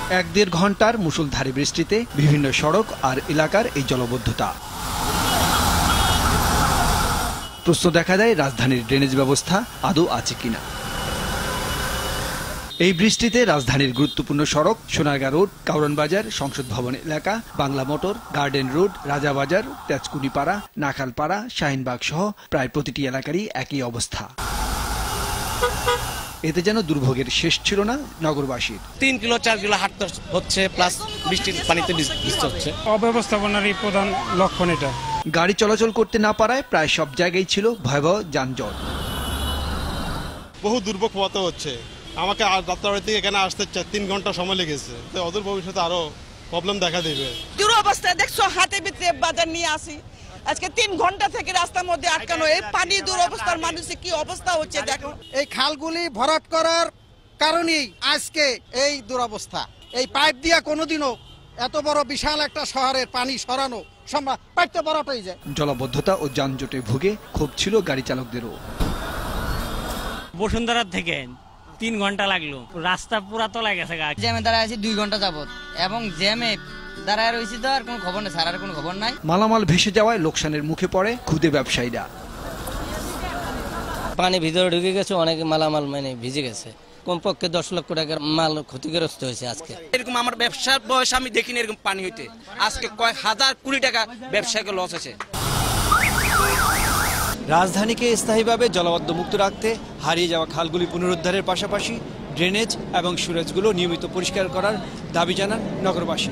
1-1.5 ঘন্টার মুষলধারে বৃষ্টিতে বিভিন্ন সড়ক আর এলাকার এই জলবদ্ধতা। প্রশ্ন দেখা দেয় রাজধানীর ড্রেনেজ ব্যবস্থা আদৌ আছে কিনা। এই বৃষ্টিতে রাজধানীর গুরুত্বপূর্ণ সড়ক সোনারগাঁ রোড, কাউরান বাজার, সংসদ ভবন এলাকা, Bangla motor, garden road, Rajabazar, Tejkunipara, Nakhalpara, Shaheen Bagh সহ প্রায় প্রতিটি এলাকারই একই অবস্থা। এতে যেন দুর্ভোগের শেষ ছিল না নগরবাসীর। 3 কিলো 4 কিলো হাঁটতে হচ্ছে, প্লাস বৃষ্টির পানিতে ভিজতে হচ্ছে। অব্যবস্থাপনারই প্রধান লক্ষণ এটা। গাড়ি চলাচল করতে না পারায় প্রায় সব জায়গায় ছিল ভয়াবহ যানজট। বহু দুর্ভোগ পোহাতে হচ্ছে। আমাকে যাত্রাবাড়ি থেকে এখানে আসতে 3 ঘন্টা সময় লেগেছে। তো অদূর ভবিষ্যতে আরো প্রবলেম দেখা দেবে। দুরবস্থা দেখছো, হাতে ভিতরে বাজার নিয়ে আসি, আজকে 3 ঘন্টা থেকে রাস্তার মধ্যে আটকানো। এই পানি দুরবস্থার মানুষের কি অবস্থা হচ্ছে দেখো। এই খালগুলি ভরাট করার কারণেই আজকে এই দুরবস্থা। এই পাইপ দিয়া কোনোদিনও এত বড় বিশাল একটা শহরের পানি সরানো সম্ভব, পাইপটা ভরাট হয়ে যায়। জলাবদ্ধতা ও যানজটে ভুগে ক্ষোভ ছিল গাড়ি চালকদেরও। বসুন্ধরা থেকে 3 ঘন্টা লাগলো, রাস্তা পুরা তলায় গেছে। জ্যামে দাঁড়ায় আছি 2 ঘন্টা যাবত, এবং জ্যামে দাঁড়ায় রয়েছি তো আর কোনো খবর নেই, সারার কোনো খবর নাই। মালামাল ভেসে যাওয়ায় লোকসানের মুখে পড়ে ক্ষুদে ব্যবসায়ীরা। পানি ভিতরে ঢুকে গেছে, অনেক মালামাল ভিজে গেছে। কমপক্ষে 10 লক্ষ টাকার মাল ক্ষতিগ্রস্ত হয়েছে আজকে। এরকম আমার ব্যবসার বয়স আমি দেখিনি এরকম পানি হইতে। আজকে কয়েক হাজার কোটি টাকা ব্যবসাকে লস হয়েছে। রাজধানীকে স্থায়ীভাবে জলাবদ্ধ মুক্ত রাখতে হারিয়ে যাওয়া খালগুলি পুনরুদ্ধারের পাশাপাশি ড্রেনেজ এবং সুরেজগুলো নিয়মিত পরিষ্কার করার দাবি জানান নগরবাসী।